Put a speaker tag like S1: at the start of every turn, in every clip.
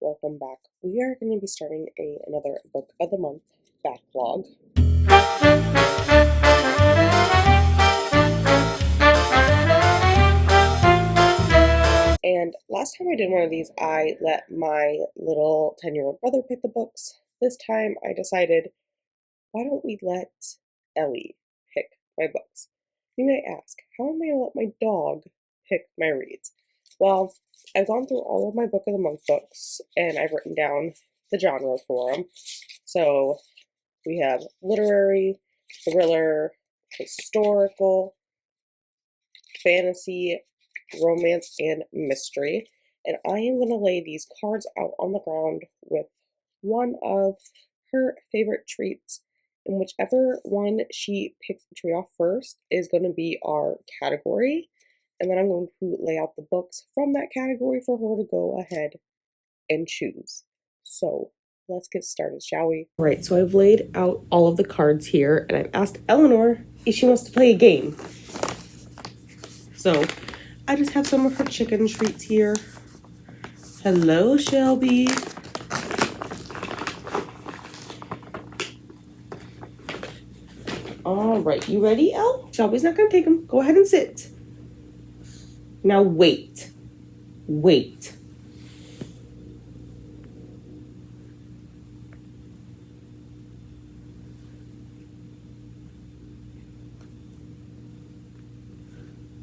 S1: welcome back. We are going to be starting another Book of the Month backlog. And last time I did one of these, I let my little 10-year-old brother pick the books. This time I decided, why don't we let Ellie pick my books? You may ask, how am I going to let my dog pick my reads? Well, I've gone through all of my Book of the Month books, and I've written down the genre for them. So we have literary, thriller, historical, fantasy, romance, and mystery. And I am going to lay these cards out on the ground with one of her favorite treats. And whichever one she picks the tree off first is going to be our category. And then I'm going to lay out the books from that category for her to go ahead and choose. So let's get started, shall we? All right, so I've laid out all of the cards here, and I've asked Eleanor if she wants to play a game. So I just have some of her chicken treats here. Hello, Shelby. All right, you ready, Elle? Shelby's not going to take them. Go ahead and sit. Now wait. Wait.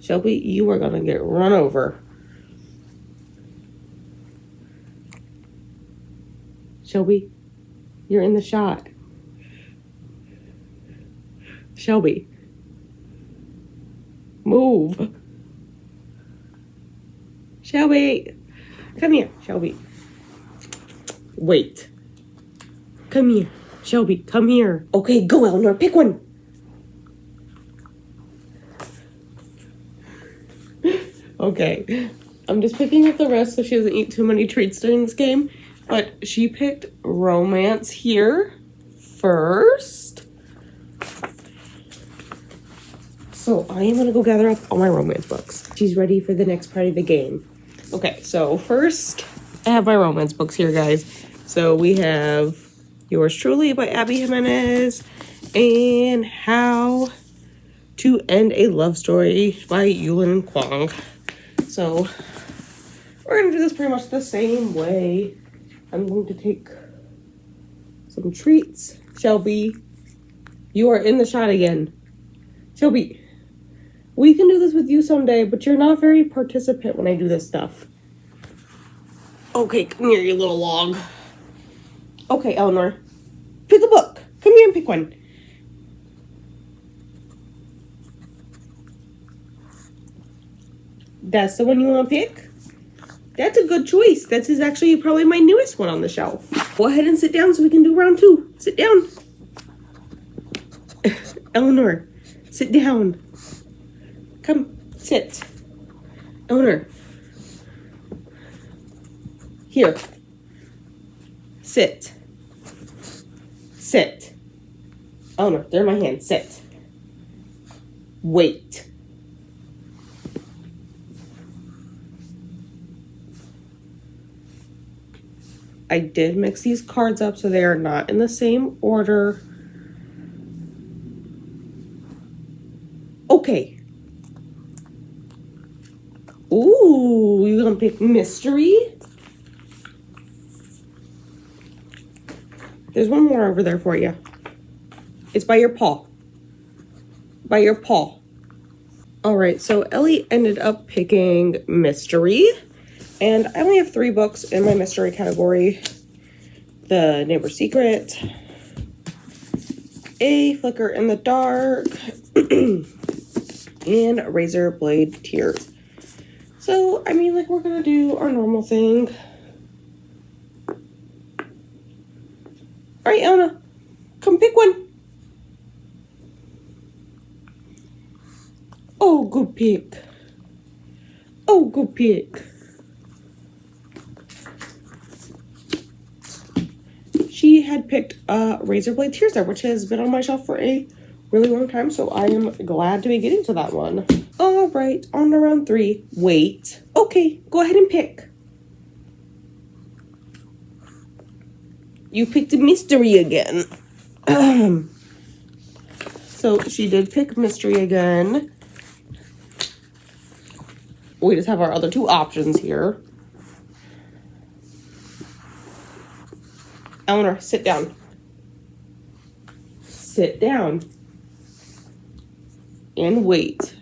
S1: Shelby, you are going to get run over. Shelby, you're in the shot. Shelby, move. Shelby, come here, Shelby. Wait. Come here, Shelby, come here. Okay, go, Eleanor, pick one. Okay, I'm just picking up the rest so she doesn't eat too many treats during this game. But she picked romance here first. So I am going to go gather up all my romance books. She's ready for the next part of the game. Okay, so first I have my romance books here, guys. So we have Yours Truly by Abby Jimenez and How to End a Love Story by Yulin and Kuang. So we're going to do this pretty much the same way. I'm going to take some treats. Shelby, you are in the shot again. Shelby, we can do this with you someday, but you're not very participant when I do this stuff. Okay, come here, you little log. Okay, Eleanor, pick a book. Come here and pick one. That's the one you want to pick? That's a good choice. This is actually probably my newest one on the shelf. Go ahead and sit down so we can do round two. Sit down. Eleanor, sit down. Come, sit. Eleanor. Here. Sit. Sit. Eleanor, there my hand. Sit. Wait. I did mix these cards up so they are not in the same order. Okay. Ooh, you gonna pick mystery? There's one more over there for you. It's by your paw. By your paw. All right, so Ellie ended up picking mystery. And I only have 3 books in my mystery category. The Neighbor's Secret, A Flicker in the Dark, and Razorblade Tears. So, I mean, like, we're going to do our normal thing. All right, Elena, come pick one. Oh, good pick. Oh, good pick. She had picked Razorblade Tears there, which has been on my shelf for a really long time, so I am glad to be getting to that one. All right, on to round 3. Wait. Okay, go ahead and pick. You picked a mystery again. So she did pick mystery again. We just have our other two options here. Eleanor, sit down. Sit down. And wait.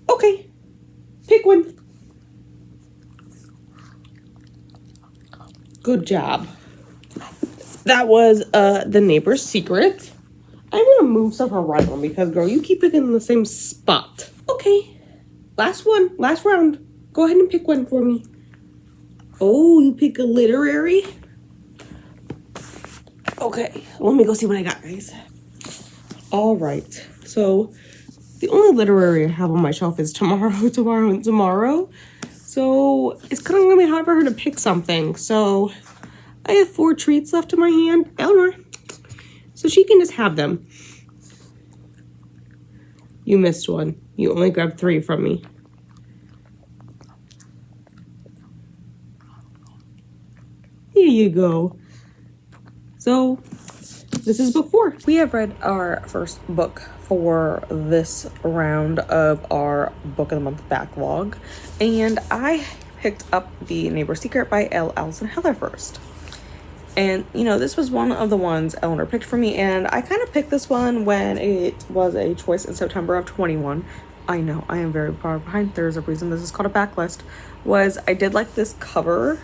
S1: Okay. Pick one. Good job. That was The Neighbor's Secret. I'm gonna move stuff around because, girl, you keep picking in the same spot. Okay. Last one. Last round. Go ahead and pick one for me. Oh, you pick a literary? Okay. Let me go see what I got, guys. All right. So, the only literary I have on my shelf is Tomorrow, Tomorrow, and Tomorrow. So, it's kind of gonna be hard for her to pick something. So, I have 4 treats left in my hand. Eleanor. So she can just have them. You missed one. You only grabbed 3 from me. Here you go. So, this is book 4. We have read our first book for this round of our Book of the Month backlog. And I picked up The Neighbor's Secret by Alison Heather first. And, you know, this was one of the ones Eleanor picked for me, and I kind of picked this one when it was a choice in September of 21. I know, I am very far behind. There's a reason this is called a backlist. Was I did like this cover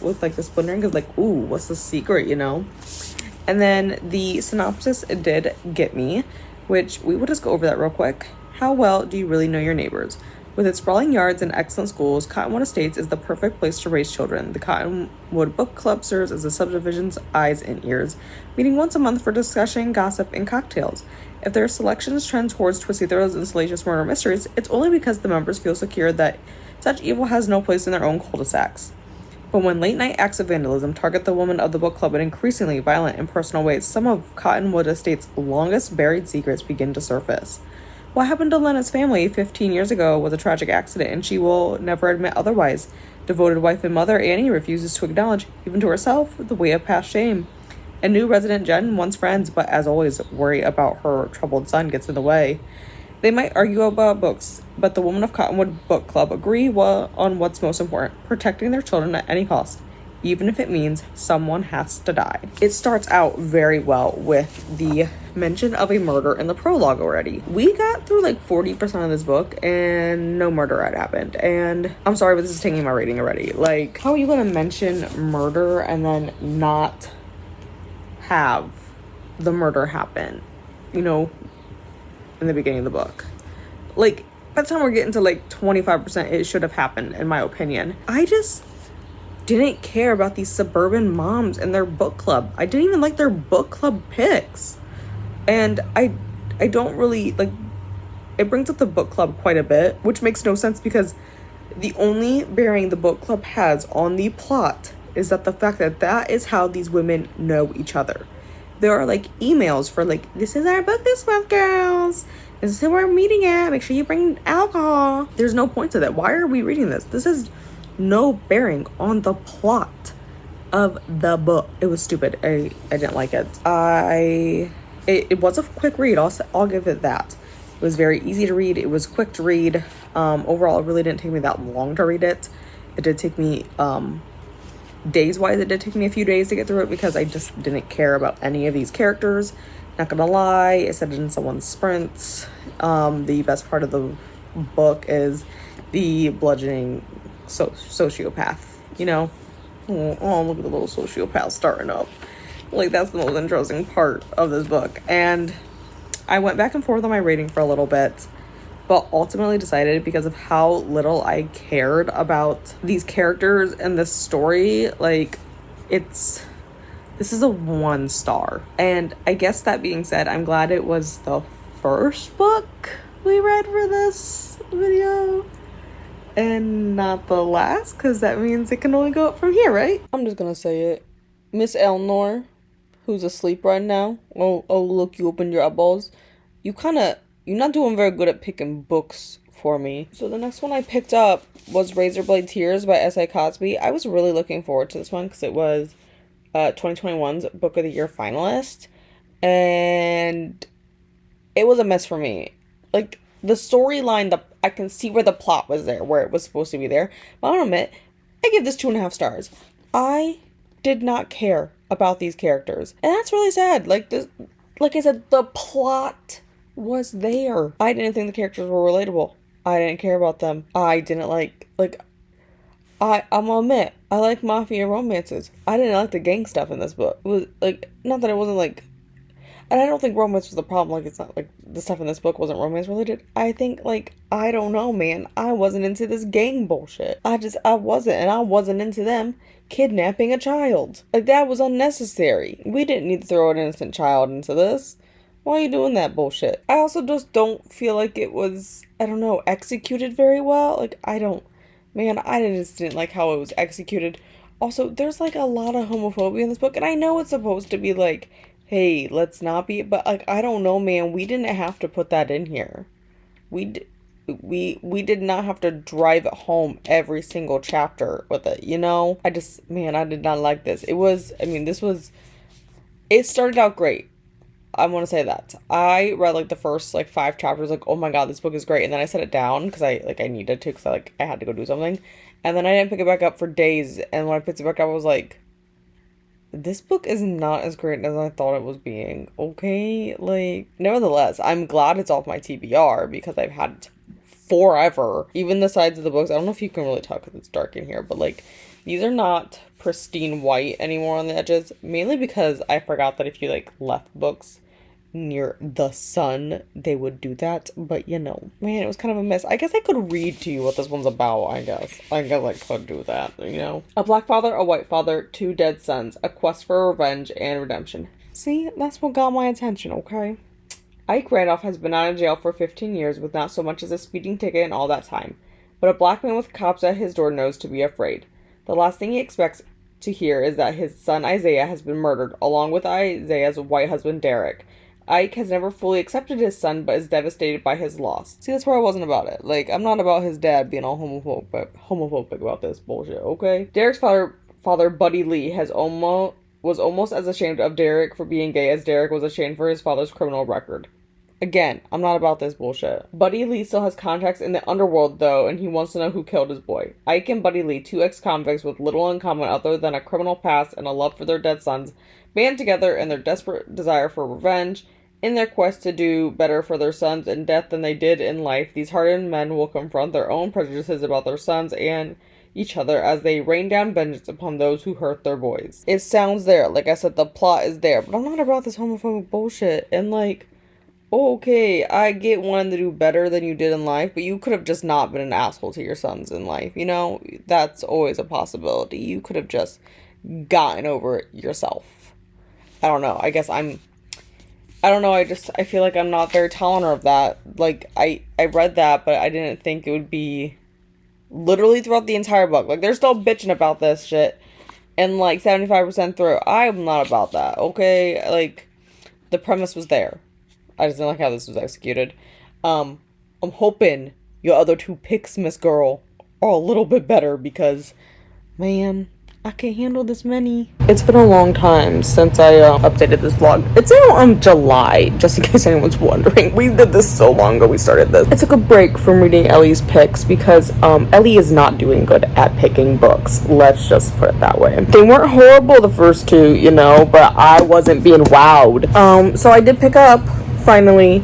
S1: with, like, the splintering, because, like, ooh, what's the secret, you know? And then the synopsis did get me, which we will just go over that real quick. How well do you really know your neighbors? With its sprawling yards and excellent schools, Cottonwood Estates is the perfect place to raise children. The Cottonwood Book Club serves as the subdivision's eyes and ears, meeting once a month for discussion, gossip, and cocktails. If their selections trend towards twisty thrills and salacious murder mysteries, it's only because the members feel secure that such evil has no place in their own cul-de-sacs. But when late-night acts of vandalism target the women of the book club in increasingly violent and personal ways, some of Cottonwood Estate's longest buried secrets begin to surface. What happened to Lena's family 15 years ago was a tragic accident, and she will never admit otherwise. Devoted wife and mother Annie refuses to acknowledge, even to herself, the weight of past shame. And new resident Jen wants friends, but as always, worry about her troubled son gets in the way. They might argue about books, but the women of Cottonwood Book Club agree on what's most important, protecting their children at any cost, even if it means someone has to die. It starts out very well with the mention of a murder in the prologue already. We got through like 40% of this book and no murder had happened. And I'm sorry, but this is taking my rating already. Like, how are you gonna mention murder and then not have the murder happen, you know, in the beginning of the book? Like, by the time we're getting to like 25%, it should have happened, in my opinion. I just didn't care about these suburban moms and their book club. I didn't even like their book club picks. And I don't really, like, it brings up the book club quite a bit, which makes no sense because the only bearing the book club has on the plot is that the fact that that is how these women know each other. There are, like, emails for, like, this is our book this month, girls. This is who we're meeting at. Make sure you bring alcohol. There's no point to that. Why are we reading this? This is no bearing on the plot of the book. It was stupid. I didn't like it. It was a quick read. I'll give it that. It was very easy to read. It was quick to read. Overall, it really didn't take me that long to read it. It did take me, days-wise, it did take me a few days to get through it because I just didn't care about any of these characters. Not gonna lie, it said it in someone's sprints. The best part of the book is the bludgeoning sociopath, you know? Oh, look at the little sociopath starting up. Like, that's the most interesting part of this book. And I went back and forth on my rating for a little bit, but ultimately decided, because of how little I cared about these characters and this story, like, this is a 1 star. And I guess that being said, I'm glad it was the first book we read for this video and not the last, because that means it can only go up from here, right? I'm just gonna say it. Miss Eleanor, who's asleep right now. Oh, look, you opened your eyeballs. You're not doing very good at picking books
S2: for me. So the next one I picked up was Razorblade Tears by S.A. Cosby. I was really looking forward to this one because it was 2021's Book of the Year finalist. And it was a mess for me. Like, the storyline, I can see where the plot was there, where it was supposed to be there. But I'll admit, I give this 2.5 stars. I did not care about these characters. And that's really sad. Like I said, the plot was there. I didn't think the characters were relatable. I didn't care about them. I didn't I'm gonna admit, I like mafia romances. I didn't like the gang stuff in this book. It was, like, not that it wasn't, like, and I don't think romance was the problem. Like, it's not, like, the stuff in this book wasn't romance related. I think, like, I don't know, man. I wasn't into this gang bullshit. I wasn't, and I wasn't into them kidnapping a child. Like, that was unnecessary. We didn't need to throw an innocent child into this. Why are you doing that bullshit? I also just don't feel like it was, I don't know, executed very well. Like, I just didn't like how it was executed. Also, there's, like, a lot of homophobia in this book, and I know it's supposed to be, like, hey, let's not be, but, like, I don't know, man, we didn't have to put that in here. We did not have to drive it home every single chapter with it, you know? I did not like this. It started out great. I want to say that. I read, like, the first, like, 5 chapters, like, oh my god, this book is great, and then I set it down, because I needed to, because I had to go do something, and then I didn't pick it back up for days, and when I picked it back up, I was like, this book is not as great as I thought it was being, okay? Like, nevertheless, I'm glad it's off my TBR, because I've had it forever. Even the sides of the books, I don't know if you can really tell because it's dark in here, but, like, these are not pristine white anymore on the edges, mainly because I forgot that if you, like, left books near the sun, they would do that, but, you know, man, it was kind of a mess. I guess I could read to you what this one's about, I guess I could do that, you know? A black father, a white father, 2 dead sons, a quest for revenge and redemption. See, that's what got my attention, okay? Ike Randolph has been out of jail for 15 years with not so much as a speeding ticket in all that time, but a black man with cops at his door knows to be afraid. The last thing he expects to hear is that his son Isaiah has been murdered, along with Isaiah's white husband Derek. Ike has never fully accepted his son, but is devastated by his loss. See, that's where I wasn't about it. Like, I'm not about his dad being all homophobic about this bullshit, okay? Derek's father Buddy Lee, was almost as ashamed of Derek for being gay as Derek was ashamed for his father's criminal record. Again, I'm not about this bullshit. Buddy Lee still has contacts in the underworld, though, and he wants to know who killed his boy. Ike and Buddy Lee, 2 ex-convicts with little in common other than a criminal past and a love for their dead sons, band together in their desperate desire for revenge. In their quest to do better for their sons in death than they did in life, these hardened men will confront their own prejudices about their sons and each other as they rain down vengeance upon those who hurt their boys. It sounds there. Like I said, the plot is there, but I'm not about this homophobic bullshit. And, like, okay, I get wanting to do better than you did in life, but you could have just not been an asshole to your sons in life, you know? That's always a possibility. You could have just gotten over it yourself. I don't know. I don't know, I feel like I'm not very tolerant of that. Like, I read that, but I didn't think it would be literally throughout the entire book. Like, they're still bitching about this shit, and, like, 75% through, I'm not about that, okay? Like, the premise was there. I just didn't like how this was executed. I'm hoping your other 2 picks, Miss Girl, are a little bit better, because, man, I can't handle this many. It's been a long time since I updated this vlog. It's in July, just in case anyone's wondering. We did this so long ago we started this. I took a break from reading Ellie's picks because Ellie is not doing good at picking books. Let's just put it that way. They weren't horrible the first 2, you know, but I wasn't being wowed. So I did pick up, finally,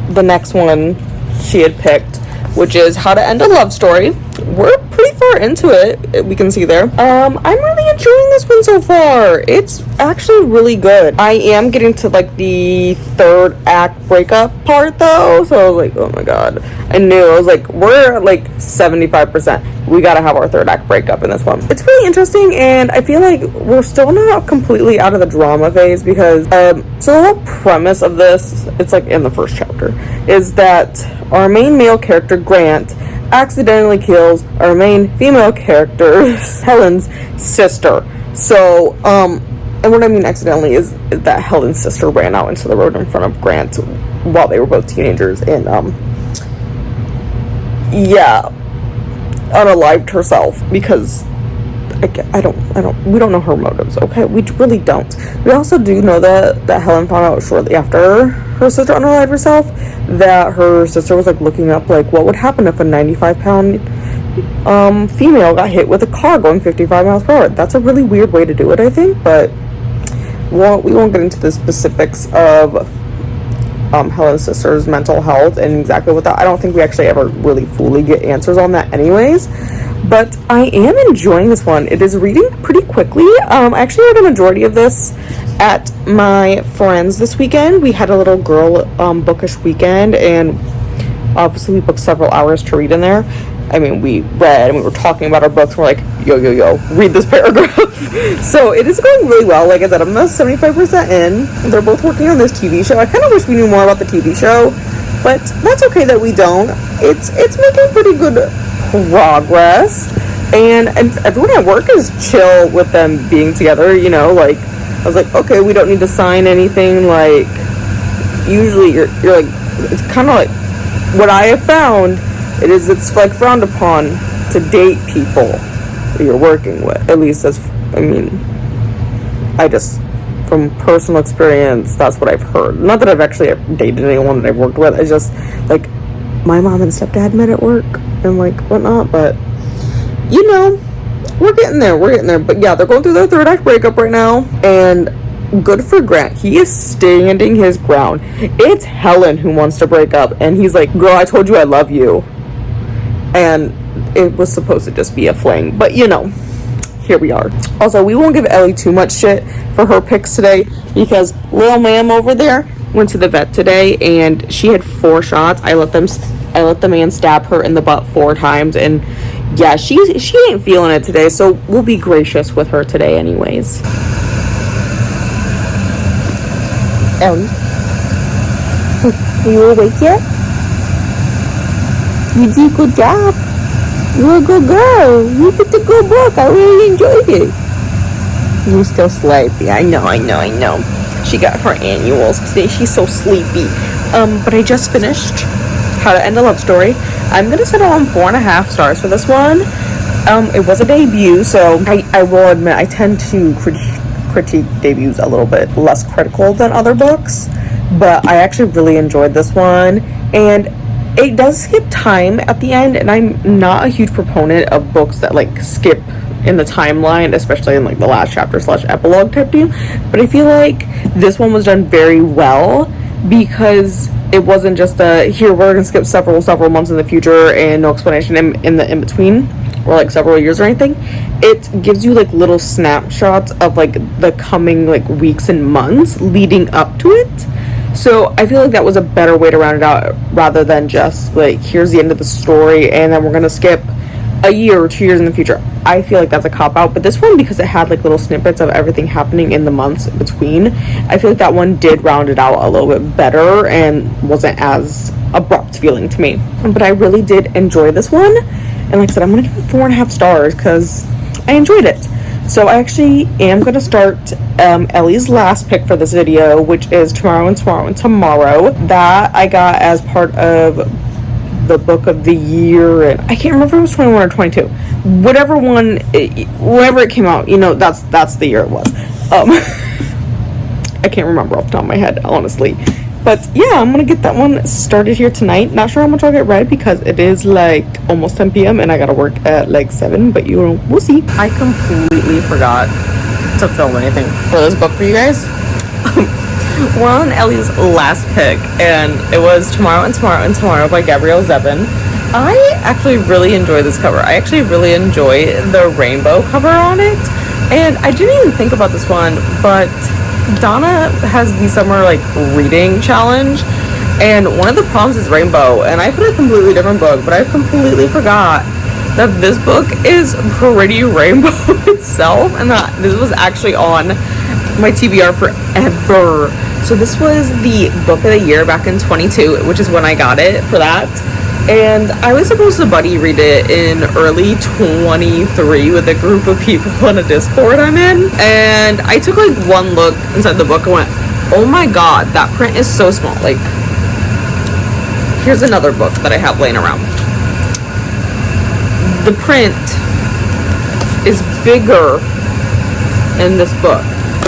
S2: the next one she had picked, which is How to End a Love Story. We're pretty far into it, we can see there. I'm really enjoying this one so far. It's actually really good. I am getting to, like, the 3rd act breakup part, though, so I was like, oh my god. I was like, we're at, like, 75%. We gotta have our 3rd act breakup in this one. It's really interesting, and I feel like we're still not completely out of the drama phase, because, so the whole premise of this, it's, like, in the first chapter, is that our main male character, Grant, accidentally kills our main female character, Helen's sister. So, and what I mean accidentally is that Helen's sister ran out into the road in front of Grant while they were both teenagers in yeah, unalived herself, because we don't know her motives, okay? We really don't. We also do know that Helen found out shortly after her sister unalived herself that her sister was like looking up like what would happen if a 95-pound female got hit with a car going 55 miles per hour. That's a really weird way to do it, I think, but we won't get into the specifics of Helen's sister's mental health and exactly what that. I don't think we actually ever really fully get answers on that anyways. But I am enjoying this one. It is reading pretty quickly. I actually read a majority of this at my friend's this weekend. We had a little girl bookish weekend, and obviously we booked several hours to read in there. I mean, we read and we were talking about our books. We're like, yo, read this paragraph. So it is going really well. Like I said, I'm about 75% in. They're both working on this TV show. I kind of wish we knew more about the TV show, but that's okay that we don't. It's making pretty good progress, and everyone at work is chill with them being together, you know. Like I was like, okay, we don't need to sign anything. Like usually you're like, it's kind of like what I have found, it's like frowned upon to date people that you're working with, at least I just from personal experience, that's what I've heard. Not that I've actually dated anyone that I've worked with. It's just like my mom and stepdad met at work and like whatnot, but you know, we're getting there. But yeah, they're going through their third act breakup right now, and good for Grant. He is standing his ground. It's Helen who wants to break up, and he's like, girl, I told you I love you. And it was supposed to just be a fling, but you know, here we are. Also, we won't give Ellie too much shit for her picks today, because little ma'am over there went to the vet today and she had 4 shots. I let the man stab her in the butt 4 times, and yeah, she ain't feeling it today, so we'll be gracious with her today anyways. Ellie, are you awake yet? You did a good job. You're a good girl. You picked a good book. I really enjoyed it. You're still sleepy. I know. She got her annuals today. She's so sleepy. But I just finished How to End a Love Story. I'm gonna settle on 4.5 stars for this one. It was a debut, so I will admit I tend to critique debuts a little bit less critical than other books, but I actually really enjoyed this one, and it does skip time at the end, and I'm not a huge proponent of books that like skip in the timeline, especially in like the last chapter / epilogue type deal. But I feel like this one was done very well, because it wasn't just here we're gonna skip several months in the future and no explanation in the in-between, or like several years or anything. It gives you like little snapshots of like the coming like weeks and months leading up to it. So I feel like that was a better way to round it out, rather than just like, here's the end of the story and then we're gonna skip a year or 2 years in the future. I feel like that's a cop-out. But this one, because it had like little snippets of everything happening in the months between, I feel like that one did round it out a little bit better and wasn't as abrupt feeling to me. But I really did enjoy this one, and like I said, I'm gonna give it 4.5 stars because I enjoyed it. So I actually am going to start Ellie's last pick for this video, which is Tomorrow and Tomorrow. That I got as part of the book of the year, and I can't remember if it was 21 or 22. Whenever it came out, you know, that's the year it was. I can't remember off the top of my head, honestly. But yeah, I'm gonna get that one started here tonight. Not sure how much I'll get read, because it is like almost 10 p.m. and I gotta work at like 7, but we'll see. I completely forgot to film anything for this book for you guys. We're on Ellie's last pick, and it was Tomorrow and Tomorrow by Gabrielle Zevin. I actually really enjoy this cover. I actually really enjoy the rainbow cover on it, and I didn't even think about this one, but Donna has the summer like reading challenge, and one of the prompts is rainbow, and I put a completely different book, but I completely forgot that this book is pretty rainbow itself, and that this was actually on my TBR forever. So this was the book of the year back in 22, which is when I got it for that. And I was supposed to buddy read it in early 23 with a group of people on a Discord I'm in. And I took like one look inside the book and went, oh my god, that print is so small. Like, here's another book that I have laying around. the print is bigger in this book.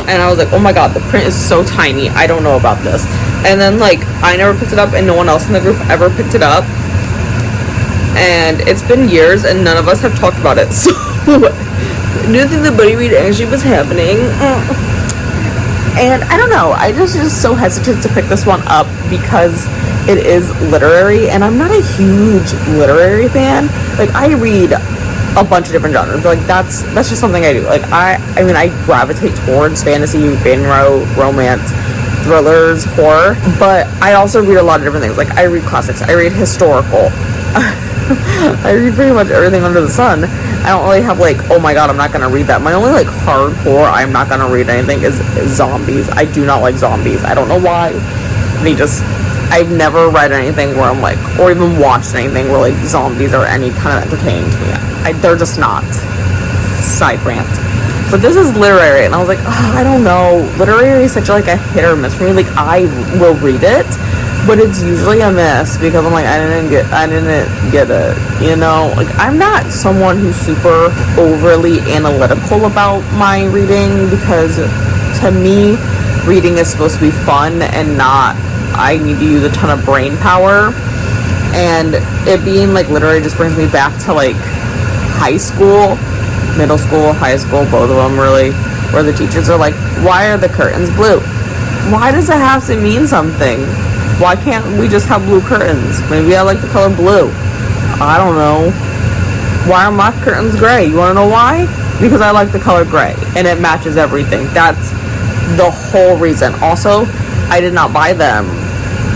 S2: And I was like, oh my god, the print is so tiny. I don't know about this. And then, like, I never picked it up, and no one else in the group ever picked it up. And it's been years, and none of us have talked about it. So, do you think the buddy read actually was happening? And I don't know. I just so hesitant to pick this one up because it is literary, and I'm not a huge literary fan. Like, I read a bunch of different genres. Like, that's just something I do. Like, I mean, I gravitate towards fantasy, romance, thrillers, horror, but I also read a lot of different things. Like, I read classics, I read historical, I read pretty much everything under the sun. I don't really have, like, oh my god, I'm not gonna read that. My only, like, hardcore I'm not gonna read anything is zombies. I do not like zombies. I don't know why. I've never read anything where I'm like, or even watched anything where, like, zombies are any kind of entertaining to me. They're just not. Side rant. But this is literary, and I was like, oh, I don't know. Literary is such like a hit or miss for me. Like, I will read it, but it's usually a miss because I'm like, I didn't get it. You know, like, I'm not someone who's super overly analytical about my reading, because to me, reading is supposed to be fun and not, I need to use a ton of brain power. And it being like literary just brings me back to like high school, middle school, high school, both of them really, where the teachers are like, why are the curtains blue? Why does it have to mean something? Why can't we just have blue curtains? Maybe I like the color blue. I don't know. Why are my curtains gray? You want to know why? Because I like the color gray and it matches everything. That's the whole reason. Also, I did not buy them.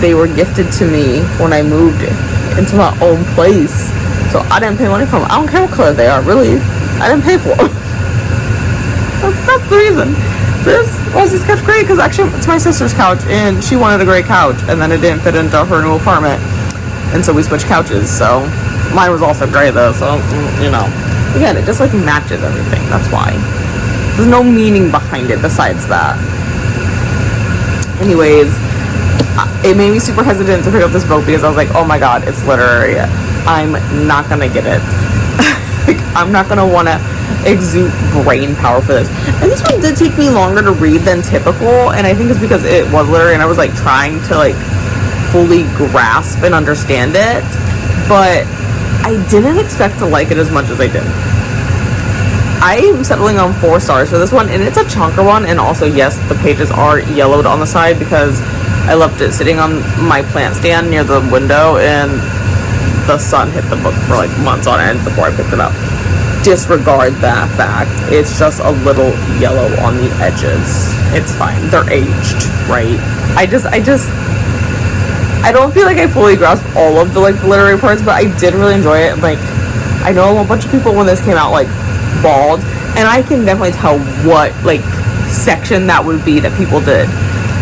S2: They were gifted to me when I moved into my own place. So I didn't pay money for them. I don't care what color they are, really. I didn't pay for them. That's the reason. Why is this couch gray? Because actually it's my sister's couch and she wanted a gray couch, and then it didn't fit into her new apartment. And so we switched couches. So mine was also gray though. So, you know. Again, it just like matches everything. That's why. There's no meaning behind it besides that. Anyways, it made me super hesitant to pick up this book because I was like, oh my god, it's literary. I'm not gonna get it. Like, I'm not gonna want to exude brain power for this. And this one did take me longer to read than typical, and I think it's because it was literary and I was like trying to like fully grasp and understand it, but I didn't expect to like it as much as I did. I'm settling on 4 stars for this one, and it's a chunker one, and also yes, the pages are yellowed on the side because I left it sitting on my plant stand near the window and the sun hit the book for like months on end before I picked it up. Disregard that fact. It's just a little yellow on the edges. It's fine. They're aged, right? I don't feel like I fully grasped all of the like literary parts, but I did really enjoy it. Like, I know a bunch of people when this came out like bawled, and I can definitely tell what like section that would be that people did.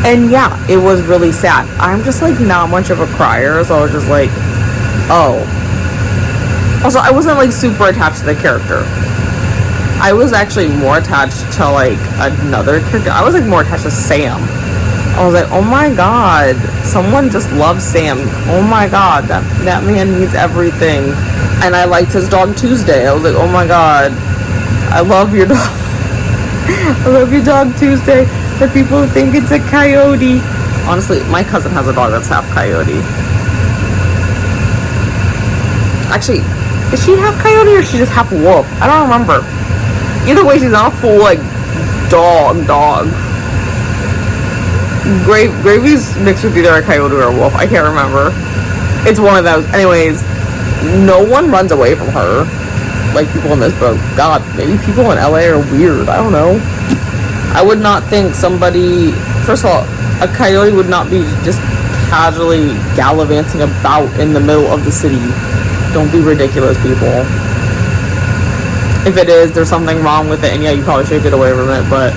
S2: And yeah, it was really sad. I'm just like not much of a crier, so I was just like, oh. Also, I wasn't like super attached to the character. I was actually more attached to like another character. I was like more attached to Sam. I was like, oh my god, someone just loves Sam. Oh my god, that man needs everything. And I liked his dog Tuesday. I was like, oh my god, I love your dog. I love your dog Tuesday. The people think it's a coyote. Honestly, my cousin has a dog that's half coyote. Actually, is she half coyote or is she just half wolf? I don't remember. Either way, she's not a full like dog. Gravy's mixed with either a coyote or a wolf. I can't remember. It's one of those. Anyways, no one runs away from her like people in this book. God, maybe people in LA are weird. I don't know. I would not think somebody, first of all, a coyote would not be just casually gallivanting about in the middle of the city. Don't be ridiculous, people. If it is, there's something wrong with it, and yeah, you probably should get away from it, but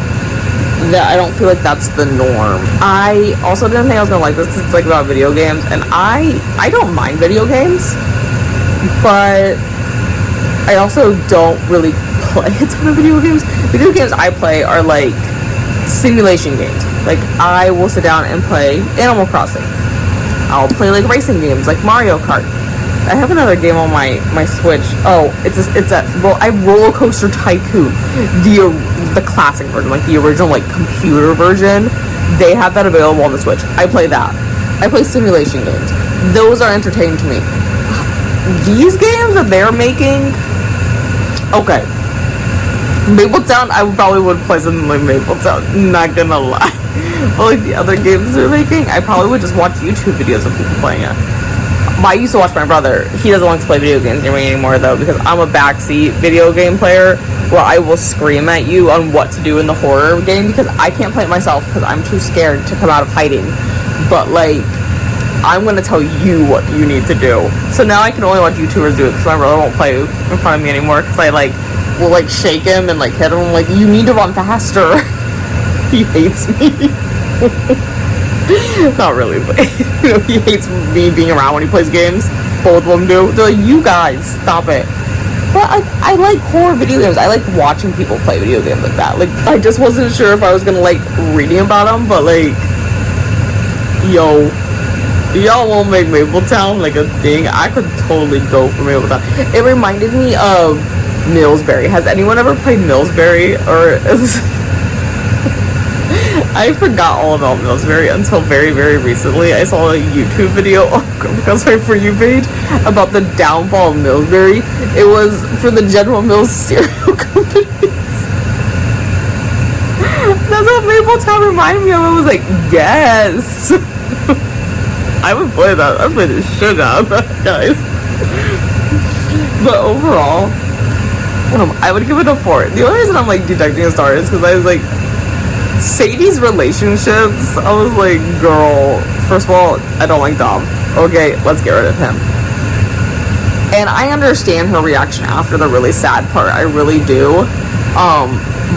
S2: that, I don't feel like that's the norm. I also didn't think I was gonna like this because it's like about video games, and I don't mind video games, but I also don't really play a ton of video games. Video games I play are like simulation games. Like, I will sit down and play Animal Crossing. I'll play like racing games like Mario Kart. I have another game on my Switch. Oh, I have Roller Coaster Tycoon, the classic version, like the original like computer version. They have that available on the Switch. I play that. I play simulation games. Those are entertaining to me. These games that they're making, okay. Mapletown, I probably would play something like Mapletown, not gonna lie. But like the other games they're making, I probably would just watch YouTube videos of people playing it. I used to watch my brother. He doesn't like to play video games anymore though, because I'm a backseat video game player where I will scream at you on what to do in the horror game because I can't play it myself because I'm too scared to come out of hiding. But like, I'm gonna tell you what you need to do. So now I can only watch YouTubers do it because my brother won't play in front of me anymore because I like will like shake him and like hit him like, you need to run faster. He hates me. Not really, but you know, he hates me being around when he plays games. Both of them do. They're like, you guys, stop it. But I like horror video games. I like watching people play video games like that. Like, I just wasn't sure if I was gonna like reading about them, but like, yo, y'all won't make Mapletown like a thing. I could totally go for Mapletown. It reminded me of Millsbury. Has anyone ever played Millsbury? Or I forgot all about Millsbury until very, very recently. I saw a YouTube video on my For You page about the downfall of Millsbury. It was for the General Mills cereal companies. That's what Mapletown reminded me of. I was like, yes. I would play that. I'd play the shit out of that, guys. But overall, I would give it a 4. The only reason I'm like deducting a star is because I was like, Sadie's relationships, I was like, girl, first of all, I don't like Dom. Okay, let's get rid of him. And I understand her reaction after the really sad part, I really do.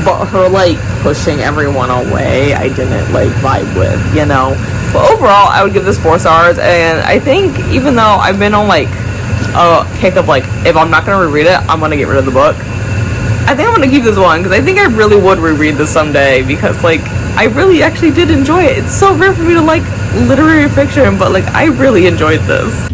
S2: But her like pushing everyone away, I didn't like vibe with, you know. But overall, I would give this 4 stars, and I think even though I've been on like a kick of like, if I'm not gonna reread it, I'm gonna get rid of the book. I think I'm gonna keep this one because I think I really would reread this someday because like I really actually did enjoy it. It's so rare for me to like literary fiction, but like I really enjoyed this.